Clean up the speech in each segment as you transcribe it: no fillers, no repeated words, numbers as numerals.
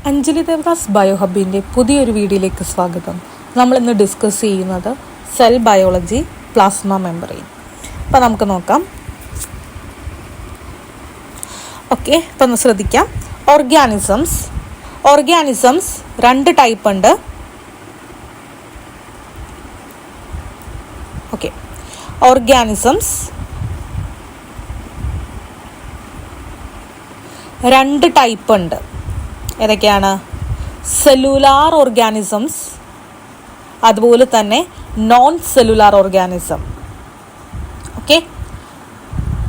അഞ്ജലി ദേവദാസ് ബയോഹബിൻ്റെ പുതിയൊരു വീഡിയോയിലേക്ക് സ്വാഗതം. നമ്മളിന്ന് ഡിസ്കസ് ചെയ്യുന്നത് സെൽ ബയോളജി, പ്ലാസ്മ മെമ്പറൈൻ. അപ്പോൾ നമുക്ക് നോക്കാം. ഓക്കെ, ഇപ്പം ഒന്ന് ശ്രദ്ധിക്കാം. ഓർഗാനിസംസ് രണ്ട് ടൈപ്പ് ഉണ്ട്. ഓക്കെ, ഓർഗാനിസംസ് രണ്ട് ടൈപ്പ് ഉണ്ട്. ഏതൊക്കെയാണ്? സെല്ലുലാർ ഓർഗാനിസംസ്, അതുപോലെ തന്നെ നോൺ സെല്ലുലാർ ഓർഗാനിസം. ഓക്കെ,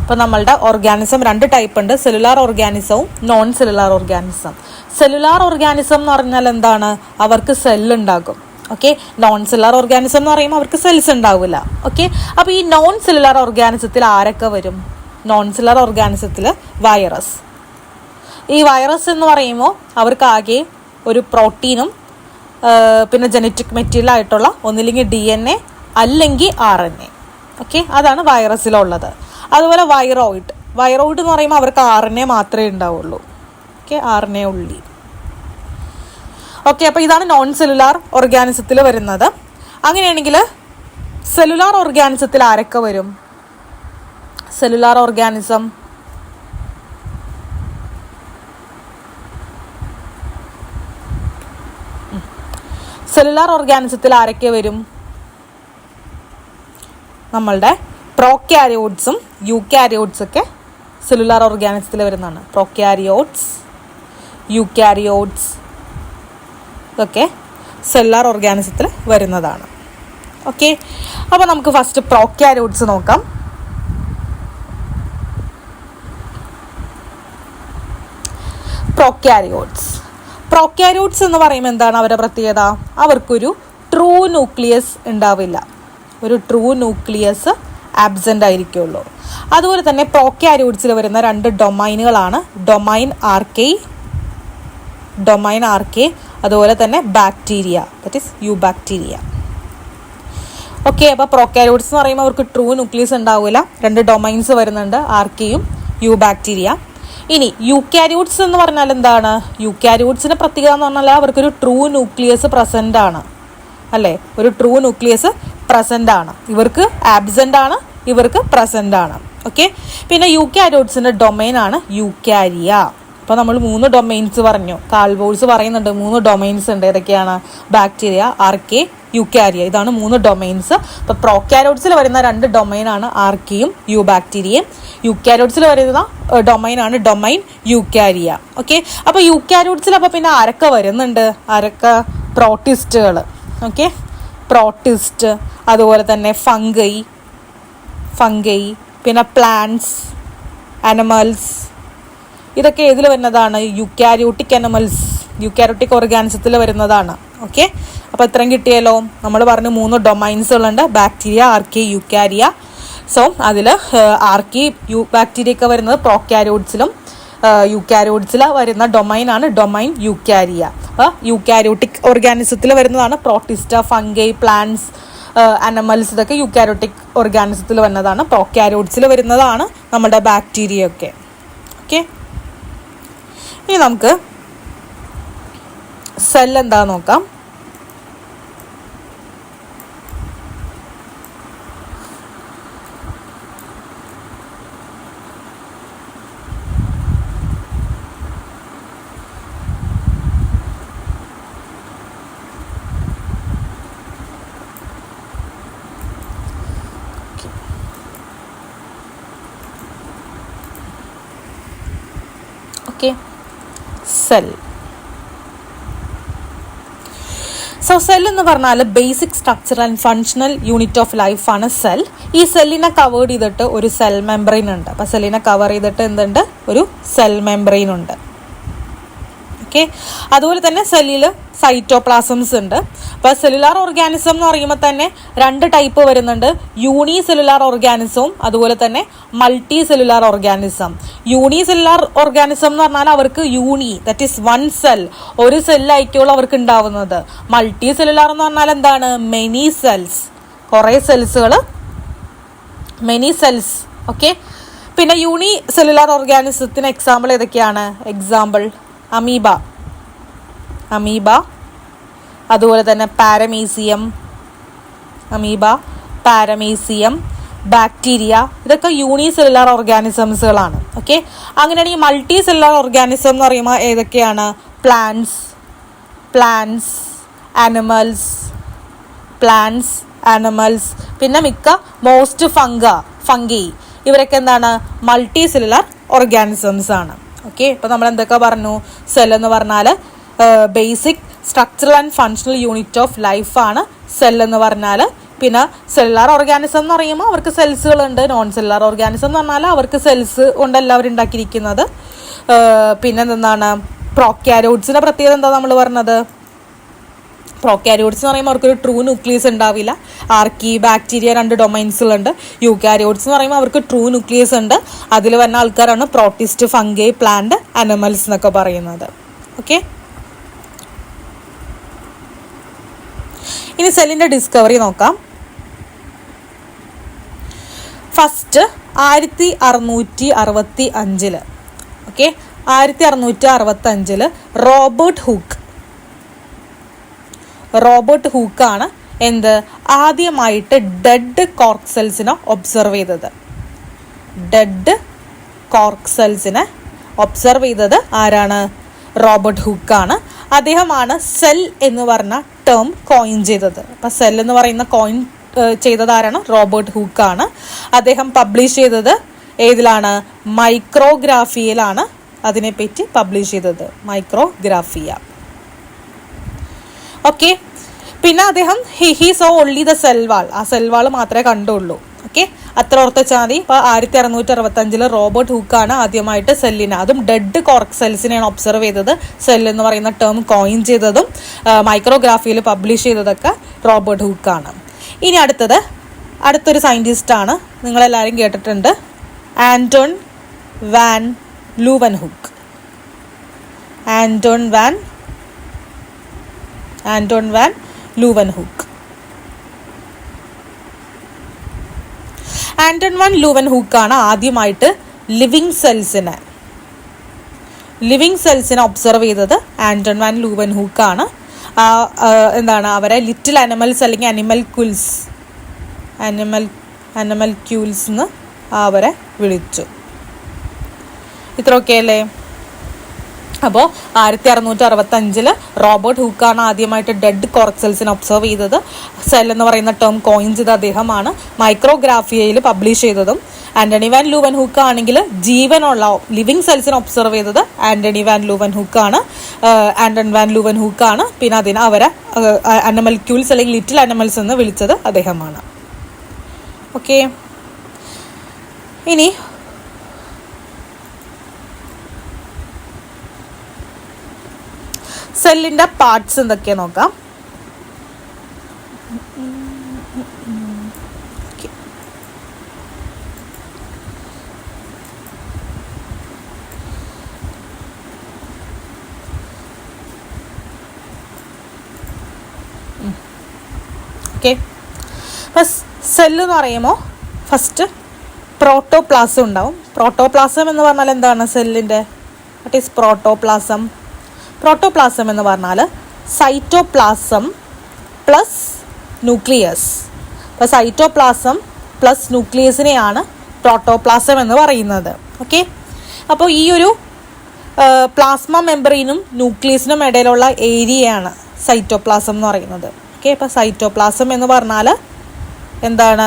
അപ്പോൾ നമ്മളുടെ ഓർഗാനിസം രണ്ട് ടൈപ്പ് ഉണ്ട്, സെല്ലുലാർ ഓർഗാനിസവും non cellular organism. Cellular organism എന്ന് പറഞ്ഞാൽ എന്താണ്? അവർക്ക് സെല്ലുണ്ടാകും. ഓക്കെ, നോൺ സെല്ലുലാർ ഓർഗാനിസം എന്ന് പറയുമ്പോൾ അവർക്ക് സെൽസ് ഉണ്ടാവില്ല. ഓക്കെ, അപ്പോൾ ഈ നോൺ സെല്ലുലാർ ഓർഗാനിസത്തിൽ ആരൊക്കെ വരും? നോൺ സെല്ലുലാർ ഓർഗാനിസത്തിൽ വൈറസ്. ഈ വൈറസ് എന്ന് പറയുമ്പോൾ അവർക്ക് ആകെ ഒരു പ്രോട്ടീനും പിന്നെ ജനറ്റിക് മെറ്റീരിയൽ ആയിട്ടുള്ള ഒന്നില്ലെങ്കിൽ DNA അല്ലെങ്കിൽ RNA. ഓക്കെ, അതാണ് വൈറസിലുള്ളത്. അതുപോലെ വൈറോയിഡ് എന്ന് പറയുമ്പോൾ അവർക്ക് RNA മാത്രമേ ഉണ്ടാവുള്ളൂ. ഓക്കെ, RNA ഉള്ളി. ഓക്കെ, അപ്പോൾ ഇതാണ് നോൺ സെല്ലുലാർ ഓർഗാനിസത്തിൽ വരുന്നത്. അങ്ങനെയാണെങ്കിൽ സെല്ലുലാർ ഓർഗാനിസത്തിൽ ആരൊക്കെ വരും? സെല്ലുലാർ ഓർഗാനിസം ആരൊക്കെ വരും? നമ്മളുടെ പ്രോക്യാരിയോട്സും യൂക്യാരിയോട്സ് ഒക്കെ സെല്ലുലാർ ഓർഗാനിസത്തിൽ വരുന്നതാണ്. പ്രോക്യാരിയോട്സ്, യൂക്യാരിയോട്സ് ഇതൊക്കെ സെല്ലുലാർ ഓർഗാനിസത്തിൽ വരുന്നതാണ്. ഓക്കെ, അപ്പോൾ നമുക്ക് ഫസ്റ്റ് പ്രോക്യാരിയോട്സ് നോക്കാം. പ്രോക്യാരിയോട്സ് എന്ന് പറയുമ്പോൾ എന്താണ് അവരുടെ പ്രത്യേകത? അവർക്കൊരു ട്രൂ ന്യൂക്ലിയസ് ഉണ്ടാവില്ല. ഒരു ട്രൂ ന്യൂക്ലിയസ് ആബ്സെൻ്റ് ആയിരിക്കുള്ളൂ. അതുപോലെ തന്നെ പ്രോക്യാരിയോട്സിൽ വരുന്ന രണ്ട് ഡൊമൈനുകളാണ് ഡൊമൈൻ ആർക്കെ, അതുപോലെ തന്നെ ബാക്ടീരിയ, ദാറ്റ് ഈസ് യൂബാക്ടീരിയ. ഓക്കെ, അപ്പോൾ പ്രോക്യാരിയോട്സ് എന്ന് പറയുമ്പോൾ അവർക്ക് ട്രൂ ന്യൂക്ലിയസ് ഉണ്ടാവില്ല. രണ്ട് ഡൊമൈൻസ് വരുന്നുണ്ട്, ആർക്കെയും യൂബാക്ടീരിയ. ഇനി യൂക്യാരിയോട്സ് എന്ന് പറഞ്ഞാൽ എന്താണ്? യൂക്യാരിയോട്സിന്റെ പ്രത്യേകത എന്ന് പറഞ്ഞാൽ അവർക്കൊരു ട്രൂ ന്യൂക്ലിയസ് പ്രസന്റ് ആണ്, അല്ലേ? ഒരു ട്രൂ ന്യൂക്ലിയസ് പ്രസന്റ് ആണ്. ഇവർക്ക് ആബ്സെന്റ് ആണ്, ഇവർക്ക് പ്രസന്റ് ആണ്. ഓക്കെ, പിന്നെ യൂക്യാരിയോട്സിന്റെ ഡൊമൈൻ ആണ് യൂക്യാരിയ. അപ്പോൾ നമ്മൾ 3 ഡൊമൈൻസ് പറഞ്ഞു. കാൾവോൾസ് പറയുന്നുണ്ട് 3 ഡൊമൈൻസ് ഉണ്ട്. ഏതൊക്കെയാണ്? ബാക്ടീരിയ, ആർക്കെ, യൂക്യാരിയ. ഇതാണ് 3 ഡൊമൈൻസ്. അപ്പോൾ പ്രോക്യാരിയോട്സിൽ വരുന്ന 2 ഡൊമൈനാണ് ആർക്കെയും യൂബാക്ടീരിയയും. യൂക്യാരിയോട്സിൽ വരുന്ന ഡൊമൈനാണ് ഡൊമൈൻ യൂക്യാരിയ. ഓക്കെ, അപ്പോൾ യൂക്യാരിയോട്സിൽ അപ്പോൾ പിന്നെ ആരൊക്കെ വരുന്നുണ്ട്? പ്രോട്ടിസ്റ്റുകൾ. ഓക്കെ, പ്രോട്ടിസ്റ്റ്, അതുപോലെ തന്നെ ഫംഗൈ, പിന്നെ പ്ലാന്റ്സ്, അനിമൽസ്. ഇതൊക്കെ ഏതിൽ വരുന്നതാണ്? യൂക്യാരിയോട്ടിക് ഓർഗാനിസത്തിൽ വരുന്നതാണ്. ഓക്കെ, അപ്പോൾ ഇത്രയും കിട്ടിയല്ലോ. നമ്മൾ പറഞ്ഞു 3 ഡൊമൈൻസുകളുണ്ട്, ബാക്ടീരിയ, ആർക്കെ, യൂക്യാരിയ. സോ അതിൽ ആർക്കെ, ബാക്ടീരിയ ഒക്കെ വരുന്നത് പ്രോക്യാരിയോട്സിലും യൂക്യാരിയോട്സിൽ വരുന്ന ഡൊമൈനാണ് ഡൊമൈൻ യൂക്യാരിയ. അപ്പോൾ യൂക്യാരിയോട്ടിക് ഓർഗാനിസത്തിൽ വരുന്നതാണ് പ്രോട്ടിസ്റ്റ, ഫംഗൈ, പ്ലാന്റ്സ്, അനിമൽസ്. ഇതൊക്കെ യൂക്യാരിയോട്ടിക് ഓർഗാനിസത്തിൽ വരുന്നതാണ്. പ്രോക്യാരിയോട്സിൽ വരുന്നതാണ് നമ്മുടെ ബാക്ടീരിയ ഒക്കെ. ഓക്കെ, ഇനി നമുക്ക് സെൽ എന്താ നോക്കാം. Okay, cell. സെൽ എന്ന് പറഞ്ഞാൽ basic structure and functional unit of life ആണ് സെൽ. ഈ സെല്ലിനെ കവേർഡ് ചെയ്തിട്ട് ഒരു സെൽ മെംബ്രെയിൻ ഉണ്ട്. അപ്പോൾ സെല്ലിനെ കവർ ചെയ്തിട്ട് എന്തുണ്ട്? ഒരു സെൽ മെംബ്രെയിൻ ഉണ്ട്. ഓക്കെ, അതുപോലെ തന്നെ സെല്ലിൽ സൈറ്റോപ്ലാസംസ് ഉണ്ട്. അപ്പോൾ സെല്ലുലാർ ഓർഗാനിസം എന്ന് പറയുമ്പോൾ തന്നെ 2 ടൈപ്പ് വരുന്നുണ്ട്. യൂണി സെല്ലുലാർ ഓർഗാനിസവും അതുപോലെ തന്നെ മൾട്ടി സെല്ലുലാർ ഓർഗാനിസം. യൂണി സെല്ലുലാർ ഓർഗാനിസം എന്ന് പറഞ്ഞാൽ അവർക്ക് ദാറ്റ് ഈസ് 1 സെൽ, ഒരു സെല്ലായിരിക്കുള്ളൂ അവർക്ക് ഉണ്ടാവുന്നത്. മൾട്ടി സെല്ലുലാർ എന്ന് പറഞ്ഞാൽ എന്താണ്? മെനി സെൽസ്, കുറേ സെൽസുകൾ, മെനി സെൽസ്. ഓക്കെ, പിന്നെ യൂണി സെല്ലുലാർ ഓർഗാനിസത്തിന് എക്സാമ്പിൾ ഏതൊക്കെയാണ്? എക്സാമ്പിൾ അമീബ, അമീബ, അതുപോലെ തന്നെ പാരമീസിയം, അമീബ, പാരമീസിയം, ബാക്ടീരിയ, ഇതൊക്കെ യൂണിസെല്ലുലാർ ഓർഗാനിസംസുകളാണ്. ഓക്കെ, അങ്ങനെയാണെങ്കിൽ മൾട്ടി സെല്ലുലാർ ഓർഗാനിസം എന്ന് പറയുമ്പോൾ ഏതൊക്കെയാണ്? പ്ലാന്റ്സ്, ആനിമൽസ്, പിന്നെ മോസ്റ്റ് ഫംഗി, ഇവരൊക്കെ എന്താണ്? മൾട്ടി സെല്ലുലാർ ഓർഗാനിസംസ് ആണ്. ഓക്കെ, ഇപ്പം നമ്മൾ എന്തൊക്കെ പറഞ്ഞു? സെൽ എന്ന് പറഞ്ഞാൽ basic structural and functional unit of ലൈഫാണ് സെൽ എന്ന് പറഞ്ഞാൽ. പിന്നെ സെല്ലുലാർ ഓർഗാനിസം എന്ന് പറയുമ്പോൾ അവർക്ക് സെൽസുകളുണ്ട്. നോൺ സെല്ലുലാർ ഓർഗാനിസം എന്ന് പറഞ്ഞാൽ അവർക്ക് സെൽസ് കൊണ്ടല്ല അവരുണ്ടാക്കിയിരിക്കുന്നത്. പിന്നെ എന്താണ്? പ്രോക്യാരിയോട്സിൻ്റെ പ്രത്യേകത എന്താ നമ്മൾ പറഞ്ഞത്? പ്രോക്യാരിയോട്സ് എന്ന് പറയുമ്പോൾ അവർക്കൊരു ട്രൂ ന്യൂക്ലിയസ് ഉണ്ടാവില്ല. ആർക്കി, ബാക്ടീരിയ 2 ഡൊമൈൻസുകളുണ്ട്. യൂക്കാരിയോട്സ് എന്ന് പറയുമ്പോൾ അവർക്ക് ട്രൂ ന്യൂക്ലിയസ് ഉണ്ട്. അതിൽ വരുന്ന ആൾക്കാരാണ് പ്രോട്ടിസ്റ്റ്, ഫംഗൈ, പ്ലാന്റ്, അനിമൽസ് എന്നൊക്കെ പറയുന്നത്. ഓക്കെ, ഇനി സെല്ലിൻ്റെ ഡിസ്കവറി നോക്കാം. ഫസ്റ്റ് 1665 ഓക്കെ, 1665 റോബർട്ട് ഹൂക്കാണ് ആദ്യമായിട്ട് ഡെഡ് കോർക്ക് സെൽസിനെ ഒബ്സർവ് ചെയ്തത്. ആരാണ്? റോബർട്ട് ഹൂക്കാണ്. അദ്ദേഹമാണ് സെൽ എന്ന് പറഞ്ഞ ടേം കോയിൻ ചെയ്തത്. അപ്പം സെൽ എന്ന് പറയുന്ന കോയിൻ ചെയ്തത് ആരാണ്? റോബർട്ട് ഹൂക്കാണ്. അദ്ദേഹം പബ്ലിഷ് ചെയ്തത് ഏതിലാണ്? മൈക്രോഗ്രാഫിയയിലാണ് അതിനെപ്പറ്റി പബ്ലിഷ് ചെയ്തത്, മൈക്രോഗ്രാഫിയ. ഓക്കെ, പിന്നെ അദ്ദേഹം he so only the cell wall, ആ സെൽ വാൾ മാത്രമേ കണ്ടുള്ളൂ. ഓക്കെ, അത്ര ഓർത്ത് വെച്ചാൽ മതി. ഇപ്പോൾ 1665 റോബർട്ട് ഹൂക്കാണ് ആദ്യമായിട്ട് സെല്ലിനെ, അതും ഡെഡ് കോർക്ക് സെൽസിനെയാണ് ഒബ്സർവ് ചെയ്തത്. സെൽ എന്ന് പറയുന്ന ടേം കോയിൻ ചെയ്തതും മൈക്രോഗ്രാഫിയിൽ പബ്ലിഷ് ചെയ്തതൊക്കെ റോബർട്ട് ഹൂക്കാണ്. ഇനി അടുത്തൊരു സയൻറ്റിസ്റ്റാണ്, നിങ്ങളെല്ലാവരും കേട്ടിട്ടുണ്ട്, Antonie van Leeuwenhoek. Antonie van Leeuwenhoek. Antonie van ലൂവൻഹൂക്കാണ് ആദ്യമായിട്ട് ലിവിങ് സെൽസിനെ ഒബ്സർവ് ചെയ്തത്. ആന്റോൺ വാൻ ലൂവൻഹൂക്കാണ്. അവരെ ലിറ്റിൽ അനിമൽസ് അല്ലെങ്കിൽ അനിമൽ ക്യൂൾസ് എന്ന് അവരെ വിളിച്ചു. ഇത്രയൊക്കെ അല്ലേ? അപ്പോൾ 1665 റോബർട്ട് ഹൂക്കാണ് ആദ്യമായിട്ട് ഡെഡ് കോർക്ക് സെൽസിനെ ഒബ്സർവ് ചെയ്തത്. സെൽ എന്ന് പറയുന്ന ടേം കോയിൻ ചെയ്ത അദ്ദേഹമാണ്. മൈക്രോഗ്രാഫിയയിൽ പബ്ലിഷ് ചെയ്തതും. ആന്റണി വാൻ ലൂവൻഹൂക്ക് ആണെങ്കിൽ ജീവനുള്ള ലിവിങ് സെൽസിനെ ഒബ്സർവ് ചെയ്തത് ആന്റണി വാൻ ലൂവൻഹൂക്കാണ്. പിന്നെ അതിന് അവരെ അനിമൽക്യൂൾസ് അല്ലെങ്കിൽ ലിറ്റിൽ അനിമൽസ് എന്ന് വിളിച്ചത് അദ്ദേഹമാണ്. ഓക്കെ, ഇനി സെല്ലിൻ്റെ പാർട്സ് എന്തൊക്കെയാ നോക്കാം. ഓക്കെ, സെല്ല് എന്ന് പറയുമ്പോൾ ഫസ്റ്റ് പ്രോട്ടോപ്ലാസം ഉണ്ടാവും. പ്രോട്ടോപ്ലാസം എന്ന് പറഞ്ഞാൽ എന്താണ് സെല്ലിൻ്റെ? What is protoplasm? പ്രോട്ടോപ്ലാസം എന്ന് പറഞ്ഞാൽ സൈറ്റോപ്ലാസം പ്ലസ് ന്യൂക്ലിയസ്. അപ്പോൾ സൈറ്റോപ്ലാസം പ്ലസ് ന്യൂക്ലിയസിനെയാണ് പ്രോട്ടോപ്ലാസം എന്ന് പറയുന്നത്. ഓക്കെ, അപ്പോൾ ഈ ഒരു പ്ലാസ്മ മെമ്പറീനും ന്യൂക്ലിയസിനും ഇടയിലുള്ള ഏരിയയാണ് സൈറ്റോപ്ലാസം എന്ന് പറയുന്നത്. ഓക്കെ, അപ്പോൾ സൈറ്റോപ്ലാസം എന്ന് പറഞ്ഞാൽ എന്താണ്?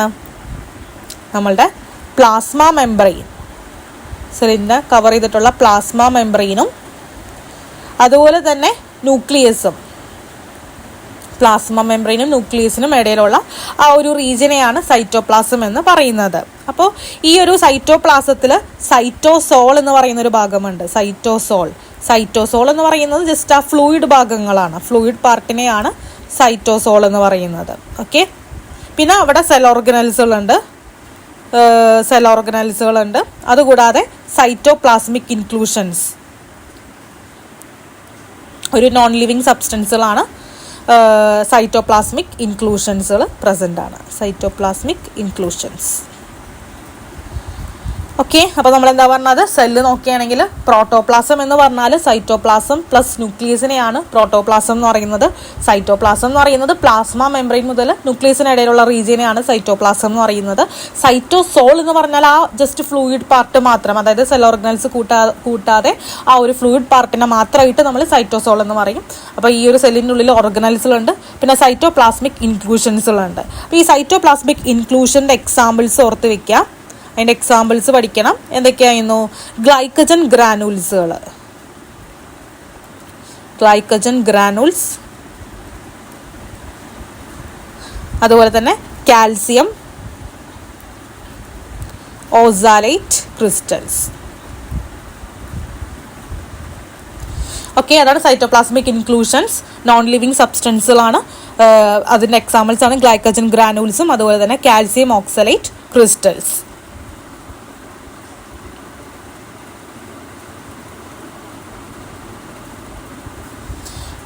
നമ്മളുടെ പ്ലാസ്മ മെമ്പറീൻ, സെല്ലിനെ കവർ ചെയ്തിട്ടുള്ള പ്ലാസ്മ മെമ്പറീനും അതുപോലെ തന്നെ ന്യൂക്ലിയസും, പ്ലാസ്മ മെമ്പറീനും ന്യൂക്ലിയസിനും ഇടയിലുള്ള ആ ഒരു റീജിയനെയാണ് സൈറ്റോപ്ലാസം എന്ന് പറയുന്നത്. അപ്പോൾ ഈ ഒരു സൈറ്റോപ്ലാസത്തിൽ സൈറ്റോസോൾ എന്ന് പറയുന്ന ഒരു ഭാഗമുണ്ട്. സൈറ്റോസോൾ എന്ന് പറയുന്നത് ജസ്റ്റ് ആ ഫ്ലൂയിഡ് ഭാഗങ്ങളാണ്. ഫ്ലൂയിഡ് പാർട്ടിനെയാണ് സൈറ്റോസോൾ എന്ന് പറയുന്നത്. ഓക്കെ, പിന്നെ അവിടെ സെൽ ഓർഗനൽസുകളുണ്ട്. അതുകൂടാതെ സൈറ്റോപ്ലാസ്മിക് ഇൻക്ലൂഷൻസ്, ഒരു നോൺ ലിവിങ് സബ്സ്റ്റൻസുകളാണ്. സൈറ്റോപ്ലാസ്മിക് ഇൻക്ലൂഷൻസുകൾ പ്രസൻ്റ് ആണ്. Cytoplasmic inclusions. ഓക്കെ, അപ്പോൾ നമ്മൾ എന്താ പറഞ്ഞത്, സെല്ല് നോക്കുകയാണെങ്കിൽ പ്രോട്ടോപ്ലാസം എന്ന് പറഞ്ഞാൽ സൈറ്റോപ്ലാസം പ്ലസ് ന്യൂക്ലിയസിനെയാണ് പ്രോട്ടോപ്ലാസം എന്ന് പറയുന്നത്. സൈറ്റോപ്ലാസം എന്ന് പറയുന്നത് പ്ലാസ്മ മെംബ്രെയിൻ മുതൽ ന്യൂക്ലിയസിനിടയിലുള്ള റീജിയനെയാണ് സൈറ്റോപ്ലാസം എന്ന് പറയുന്നത്. സൈറ്റോസോൾ എന്ന് പറഞ്ഞാൽ ആ ജസ്റ്റ് ഫ്ലൂയിഡ് പാർട്ട് മാത്രം, അതായത് സെൽ ഓർഗനൽസ് കൂട്ടാതെ ആ ഒരു ഫ്ലൂയിഡ് പാർട്ടിനെ മാത്രമായിട്ട് നമ്മൾ സൈറ്റോസോൾ എന്ന് പറയും. അപ്പോൾ ഈ ഒരു സെല്ലിൻ്റെ ഉള്ളിൽ ഓർഗനൽസുകളുണ്ട്, പിന്നെ സൈറ്റോപ്ലാസ്മിക് ഇൻക്ലൂഷൻസുകളുണ്ട്. അപ്പോൾ ഈ സൈറ്റോപ്ലാസ്മിക് ഇൻക്ലൂഷൻ്റെ എക്സാമ്പിൾസ് ഓർത്ത് വെക്കുക, അതിൻ്റെ എക്സാമ്പിൾസ് പഠിക്കണം. എന്തൊക്കെയായിരുന്നു? ഗ്ലൈക്കജൻ ഗ്രാനൂൾസുകൾ, ഗ്ലൈക്കജൻ ഗ്രാനൂൾസ്, അതുപോലെ തന്നെ കാൽസ്യം ഓസാലൈറ്റ് ക്രിസ്റ്റൽസ്. ഓക്കെ, അതാണ് സൈറ്റോപ്ലാസ്മിക് ഇൻക്ലൂഷൻസ്. നോൺ ലിവിങ് സബ്സ്റ്റൻസുകളാണ്. അതിൻ്റെ എക്സാമ്പിൾസ് ആണ് ഗ്ലൈക്കജൻ ഗ്രാനൂൾസും അതുപോലെ തന്നെ കാൽസ്യം ഓക്സലേറ്റ് ക്രിസ്റ്റൽസ്.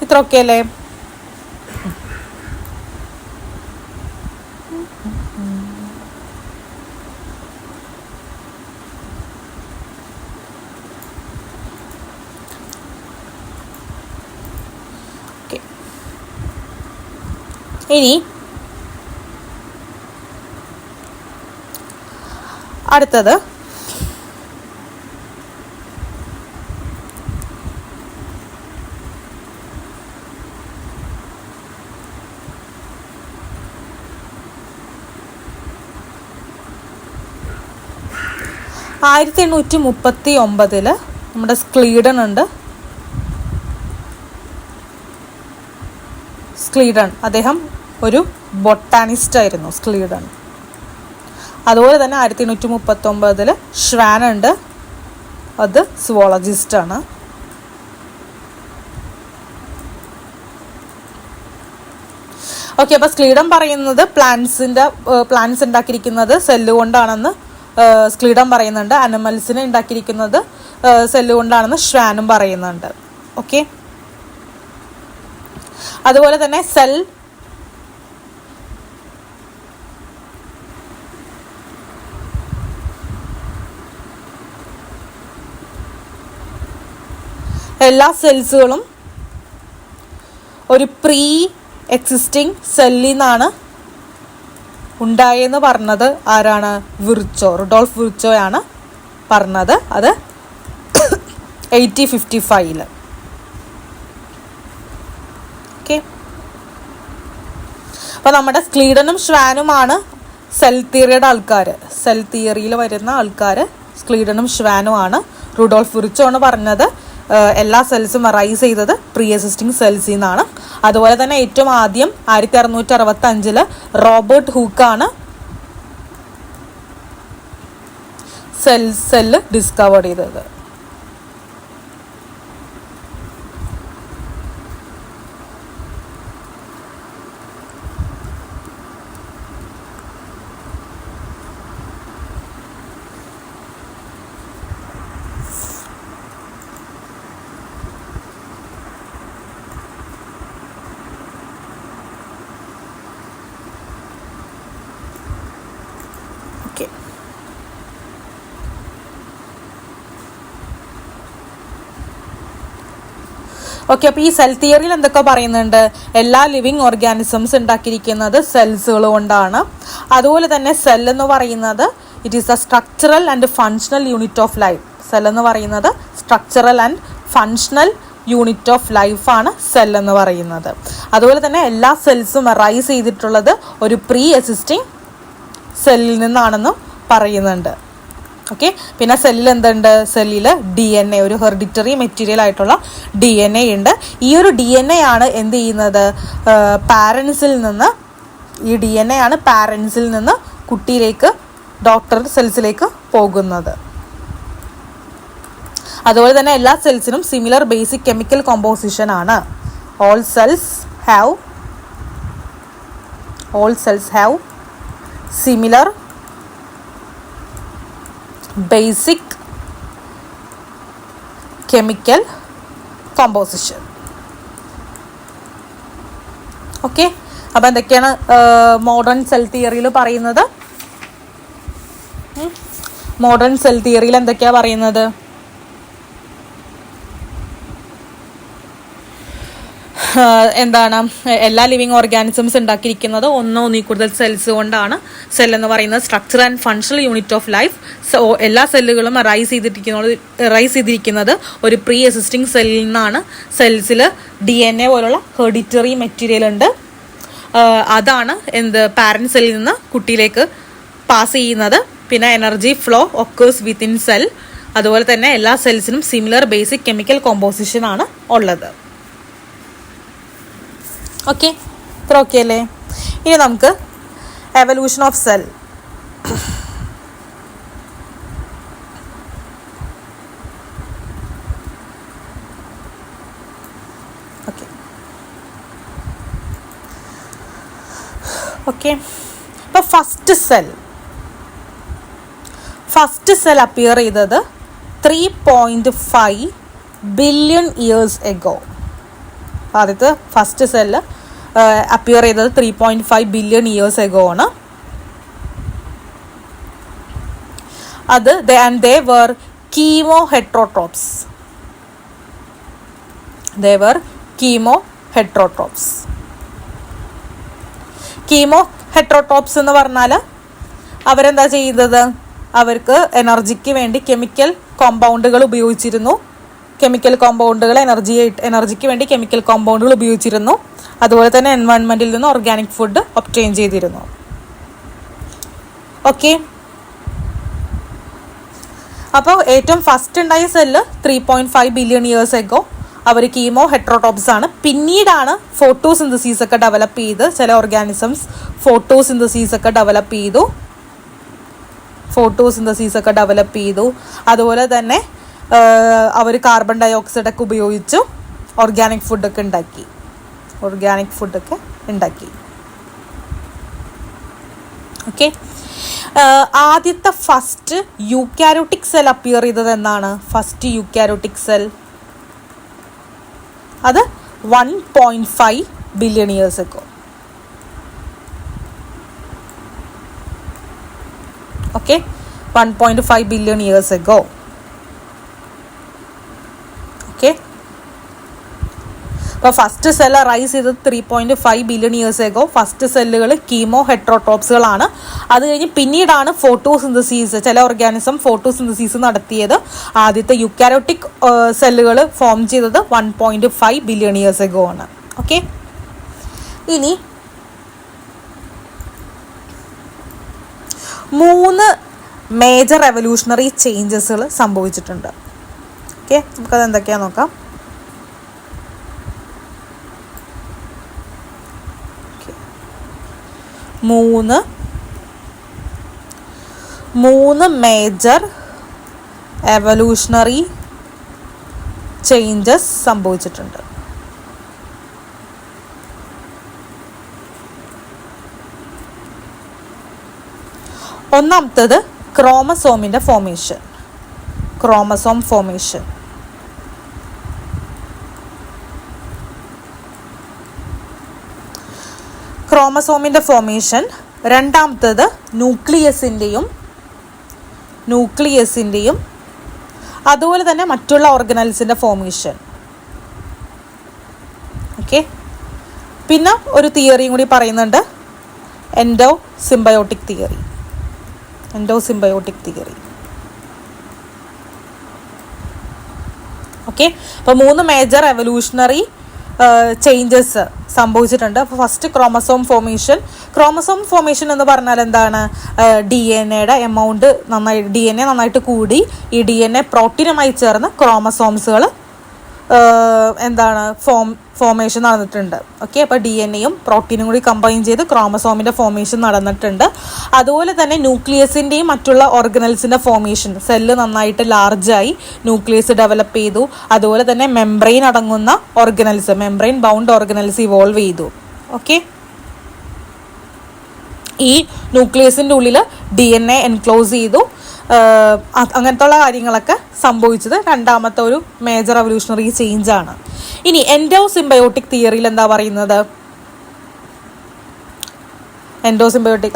ഇത്രയൊക്കെ അല്ലേ? ഇനി അടുത്തത് ആയിരത്തി 1839 നമ്മുടെ സ്ക്ലീഡൻ ഉണ്ട്. സ്ക്ലീഡൻ അദ്ദേഹം ഒരു ബൊട്ടാനിസ്റ്റ് ആയിരുന്നു, സ്ക്ലീഡൻ. അതുപോലെ തന്നെ 1839 ഷ്വാൻ ഉണ്ട്, അത് സുവോളജിസ്റ്റാണ്. ഓക്കെ, അപ്പോൾ സ്ക്ലീഡൻ പറയുന്നത് പ്ലാന്റ്സ് ഉണ്ടാക്കിയിരിക്കുന്നത് സെല്ല് കൊണ്ടാണെന്ന് സ്ക്ലീഡൻ പറയുന്നുണ്ട്. അനിമൽസിനെ ഉണ്ടാക്കിയിരിക്കുന്നത് സെല്ല് കൊണ്ടാണെന്ന് ഷ്വാനും പറയുന്നുണ്ട്. ഓക്കെ, അതുപോലെ തന്നെ എല്ലാ സെൽസുകളും ഒരു പ്രീ എക്സിസ്റ്റിംഗ് സെല്ലിൽ നിന്നാണ് ഉണ്ടായെന്ന് പറഞ്ഞത് ആരാണ്? റുഡോൾഫ് വിർച്ചോയാണ് പറഞ്ഞത്. അത് 1855. ഓക്കെ, അപ്പോൾ നമ്മുടെ സ്ക്ലീഡനും ഷ്വാനുമാണ് സെൽ തിയറിയുടെ ആൾക്കാർ. സെൽ തിയറിയിൽ വരുന്ന ആൾക്കാർ സ്ക്ലീഡനും ഷ്വാനുമാണ്. റുഡോൾഫ് വിർച്ചോ ആണ് പറഞ്ഞത് എല്ലാ സെൽസും അറൈസ് ചെയ്തത് പ്രീ എക്സിസ്റ്റിംഗ് സെൽസിൽ നിന്നാണ്. അതുപോലെ തന്നെ ഏറ്റവും ആദ്യം 1665 റോബർട്ട് ഹൂക്കാണ് സെല്ല് ഡിസ്കവർ ചെയ്തത്. ഓക്കെ, അപ്പോൾ ഈ സെൽ തിയറിയിൽ എന്തൊക്കെ പറയുന്നുണ്ട്? എല്ലാ ലിവിങ് ഓർഗാനിസംസ് ഉണ്ടാക്കിയിരിക്കുന്നത് സെൽസുകൾ കൊണ്ടാണ്. അതുപോലെ തന്നെ സെൽ എന്ന് പറയുന്നത് it is the structural and functional unit of life. Cell എന്ന് പറയുന്നത് structural and functional unit of ലൈഫാണ് സെൽ എന്ന് പറയുന്നത്. അതുപോലെ തന്നെ എല്ലാ സെൽസും അറൈസ് ചെയ്തിട്ടുള്ളത് ഒരു പ്രീ എക്സിസ്റ്റിംഗ് സെല്ലിൽ നിന്നാണെന്നും പറയുന്നുണ്ട്. ഓക്കെ, പിന്നെ സെല്ലിൽ എന്തുണ്ട്? സെല്ലിൽ DNA, ഒരു ഹെറിഡിറ്ററി മെറ്റീരിയൽ ആയിട്ടുള്ള DNA ഉണ്ട്. ഈ ഒരു DNA ആണ് എന്ത് ചെയ്യുന്നത്? ഈ DNA ആണ് പാരൻസിൽ നിന്ന് കുട്ടിയിലേക്ക്, ഡോക്ടർ സെൽസിലേക്ക് പോകുന്നത്. അതുപോലെ തന്നെ എല്ലാ സെൽസിനും സിമിലർ ബേസിക് കെമിക്കൽ കോമ്പോസിഷൻ ആണ്. All cells have similar basic chemical composition. Okay, അപ്പോൾ എന്തൊക്കെയാണ് മോഡേൺ സെൽ തിയറിയിൽ പറയുന്നത്? മോഡേൺ സെൽ തിയറിയിൽ എന്തൊക്കെയാണ് പറയുന്നത്? എന്താണ്, എല്ലാ ലിവിങ് ഓർഗാനിസംസ് ഉണ്ടാക്കിയിരിക്കുന്നത് ഒന്നോ കൂടുതൽ സെൽസ് കൊണ്ടാണ്. സെൽ എന്ന് പറയുന്നത് structure and functional unit of life. എല്ലാ സെല്ലുകളും റൈസ് ചെയ്തിരിക്കുന്നത് ഒരു പ്രീ എക്സിസ്റ്റിംഗ് സെല്ലിൽ നിന്നാണ്. സെൽസിൽ DNA പോലുള്ള ഹെറിഡിറ്ററി മെറ്റീരിയൽ ഉണ്ട്. അതാണ് പാരന്റ് സെല്ലിൽ നിന്ന് കുട്ടിയിലേക്ക് പാസ് ചെയ്യുന്നത്. പിന്നെ energy flow occurs within cell. അതുപോലെ തന്നെ എല്ലാ സെൽസിനും സിമിലർ ബേസിക് കെമിക്കൽ കോമ്പോസിഷൻ ആണ് ഉള്ളത്. ഓക്കെ, ഇത്ര ഓക്കെ അല്ലേ? ഇനി നമുക്ക് എവല്യൂഷൻ ഓഫ് സെൽ. ഓക്കെ, ഇപ്പോൾ ഫസ്റ്റ് സെൽ അപ്പിയർ ചെയ്തത് 3.5 ബില്യൺ ഇയേഴ്സ് എഗോ. ആദ്യത്തെ ഫസ്റ്റ് സെല്ല് അപ്പിയർ ചെയ്തത് 3.5 ബില്യൺ ഇയേഴ്സ് എഗോ ആണ്. അത് they were chemoheterotrophs. കീമോഹെട്രോട്രോപ്സ് എന്ന് പറഞ്ഞാൽ അവരെന്താ ചെയ്തത്? അവർക്ക് എനർജിക്ക് വേണ്ടി കെമിക്കൽ കോമ്പൗണ്ടുകൾ ഉപയോഗിച്ചിരുന്നു. എനർജിക്ക് വേണ്ടി കെമിക്കൽ കോമ്പൗണ്ടുകൾ ഉപയോഗിച്ചിരുന്നു. അതുപോലെ തന്നെ എൻവയോൺമെന്റിൽ നിന്ന് ഓർഗാനിക് ഫുഡ് ഒബ്റ്റെയിൻ ചെയ്തിരുന്നു. ഓക്കെ, അപ്പോൾ ഏറ്റവും ഫസ്റ്റ് ഉണ്ടായ സെല്ല് 3.5 ബില്യൺ ഇയേഴ്സ് എഗോ. അവർ കീമോഹെട്രോട്രോപ്സ് ആണ്. പിന്നീടാണ് ഫോട്ടോസിന്തസിസ് ഒക്കെ ഡെവലപ്പ് ചെയ്ത് ചില ഓർഗാനിസംസ് ഫോട്ടോസിന്തസിസ് ഒക്കെ ഡെവലപ്പ് ചെയ്തു. അതുപോലെ തന്നെ അവർ കാർബൺ ഡൈ ഓക്സൈഡ് ഒക്കെ ഉപയോഗിച്ചു ഓർഗാനിക് ഫുഡൊക്കെ ഉണ്ടാക്കി. ഓക്കെ, ആദ്യത്തെ ഫസ്റ്റ് യൂക്കാരിയോട്ടിക് സെൽ അപ്പിയർ ചെയ്തത് എന്നാണ്? ഫസ്റ്റ് യൂക്കാരിയോട്ടിക് സെൽ അത് 1.5 billion years ago. Okay, 1.5 billion years ago. Okay, അപ്പോൾ ഫസ്റ്റ് സെല്ല് റൈസ് ചെയ്തത് 3.5 ബില്യൺ ഇയേഴ്സ് എഗോ. ഫസ്റ്റ് സെല്ലുകൾ കീമോഹെട്രോട്രോപ്സുകളാണ്. അത് കഴിഞ്ഞ് പിന്നീടാണ് ഫോട്ടോസിന്തസിസ്, ചില ഓർഗാനിസം ഫോട്ടോസിന്തസിസ് നടത്തിയത്. ആദ്യത്തെ യൂക്കാരിയോട്ടിക് സെല്ലുകൾ ഫോം ചെയ്തത് 1.5 ബില്യൺ ഇയേഴ്സ് എഗോ ആണ്. ഓക്കെ, ഇനി 3 മേജർ എവല്യൂഷണറി ചേഞ്ചസുകൾ സംഭവിച്ചിട്ടുണ്ട്. ഓക്കെ, നമുക്കത് എന്തൊക്കെയാണെന്ന് നോക്കാം. 3 മേജർ എവല്യൂഷണറി ചേഞ്ചസ് സംഭവിച്ചിട്ടുണ്ട്. ഒന്നാമത്തേത് ക്രോമസോം ഫോമേഷൻ. ക്രോമസോമിൻ്റെ ഫോമേഷൻ. രണ്ടാമത്തേത് ന്യൂക്ലിയസിൻ്റെയും അതുപോലെ തന്നെ മറ്റുള്ള ഓർഗനൽസിൻ്റെ ഫോമേഷൻ. ഓക്കെ, പിന്നെ ഒരു തിയറിയും കൂടി പറയുന്നുണ്ട്, എൻഡോസിംബയോട്ടിക് തിയറി. ഓക്കെ, അപ്പോൾ 3 മേജർ എവല്യൂഷണറി ചേഞ്ചസ് സംഭവിച്ചിട്ടുണ്ട്. അപ്പോൾ ഫസ്റ്റ് ക്രോമസോം ഫോമേഷൻ എന്ന് പറഞ്ഞാൽ എന്താണ്? DNA നന്നായിട്ട് കൂടി ഈ DNA പ്രോട്ടീനുമായി ചേർന്ന് ക്രോമസോംസുകൾ ഫോമേഷൻ നടന്നിട്ടുണ്ട്. ഓക്കെ, അപ്പോൾ DNA പ്രോട്ടീനും കൂടി കമ്പൈൻ ചെയ്ത് ക്രോമസോമിൻ്റെ ഫോമേഷൻ നടന്നിട്ടുണ്ട്. അതുപോലെ തന്നെ ന്യൂക്ലിയസിൻ്റെയും മറ്റുള്ള ഓർഗനൽസിൻ്റെ ഫോമേഷൻ, സെല്ല് നന്നായിട്ട് ലാർജായി ന്യൂക്ലിയസ് ഡെവലപ്പ് ചെയ്തു. അതുപോലെ തന്നെ മെംബ്രെയിൻ അടങ്ങുന്ന മെംബ്രെയിൻ ബൗണ്ട് ഓർഗനൽസ് ഇവോൾവ് ചെയ്തു. ഓക്കെ, ഈ ന്യൂക്ലിയസിൻ്റെ ഉള്ളിൽ DNA എൻക്ലോസ് ചെയ്തു. അങ്ങനത്തുള്ള കാര്യങ്ങളൊക്കെ സംഭവിച്ചത് രണ്ടാമത്തെ ഒരു മേജർ എവല്യൂഷണറി ചേഞ്ച് ആണ്. ഇനി എൻഡോസിംബയോട്ടിക് തിയറിയിൽ എന്താ പറയുന്നത്?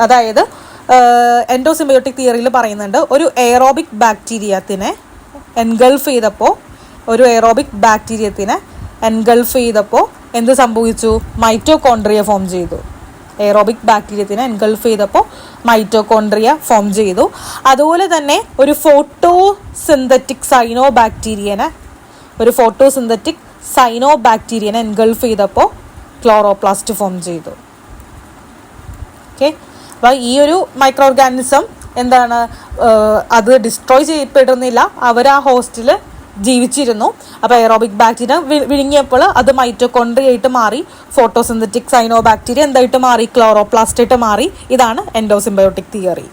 അതായത് എൻഡോസിംബയോട്ടിക് തിയറിയിൽ പറയുന്നുണ്ട്, ഒരു എയറോബിക് ബാക്ടീരിയത്തിനെ എൻഗൾഫ് ചെയ്തപ്പോൾ എന്ത് സംഭവിച്ചു? മൈറ്റോകോൺട്രിയ ഫോം ചെയ്തു. എയറോബിക് ബാക്ടീരിയത്തിനെ എൻഗൾഫ് ചെയ്തപ്പോൾ മൈറ്റോകോൺട്രിയ ഫോം ചെയ്തു. അതുപോലെ തന്നെ ഒരു ഫോട്ടോസിന്തറ്റിക് സൈനോബാക്ടീരിയനെ എൻഗൾഫ് ചെയ്തപ്പോൾ ക്ലോറോപ്ലാസ്റ്റ് ഫോം ചെയ്തു. ഓക്കെ, അപ്പോൾ ഈ ഒരു മൈക്രോ ഓർഗാനിസം എന്താണ്, അത് ഡിസ്ട്രോയ് ചെയ്യപ്പെടുന്നില്ല, അവർ ആ ഹോസ്റ്റിൽ ജീവിച്ചിരുന്നു. അപ്പോൾ എയറോബിക് ബാക്ടീരിയ വിഴുങ്ങിയപ്പോൾ അത് മൈറ്റോകോൺട്രിയ ആയിട്ട് മാറി, ഫോട്ടോസിന്തറ്റിക് സൈനോബാക്ടീരിയ എന്തായിട്ട് മാറി? ക്ലോറോപ്ലാസ്റ്റ് ആയിട്ട് മാറി. ഇതാണ് എൻഡോസിംബയോട്ടിക് തിയറി.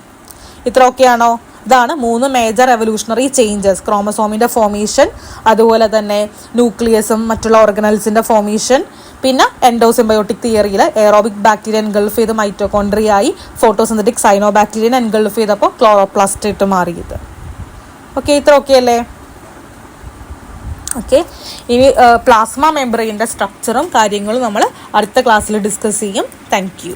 ഇത്രയൊക്കെയാണോ? ഇതാണ് 3 മേജർ എവല്യൂഷണറി ചേഞ്ചസ്. ക്രോമസോമിൻ്റെ ഫോമേഷൻ, അതുപോലെ തന്നെ ന്യൂക്ലിയസും മറ്റുള്ള ഓർഗനൽസിൻ്റെ ഫോമേഷൻ, പിന്നെ എൻഡോസിംബയോട്ടിക് തിയറിയിൽ എയറോബിക് ബാക്ടീരിയ എൻഗൾഫ് ചെയ്ത് മൈറ്റോകോൺട്രിയ ആയി, ഫോട്ടോസിന്തറ്റിക് സൈനോബാക്ടീരിയനെ എൻഗൾഫ് ചെയ്തപ്പോൾ ക്ലോറോപ്ലാസ്റ്റ് ആയിട്ട് മാറിയത്. ഓക്കെ, ഇത്ര ഓക്കെ അല്ലേ? ഓക്കെ, ഈ പ്ലാസ്മ മെംബ്രെയിൻ്റെ സ്ട്രക്ചറും കാര്യങ്ങളും നമ്മൾ അടുത്ത ക്ലാസ്സിൽ ഡിസ്കസ് ചെയ്യും. Thank you.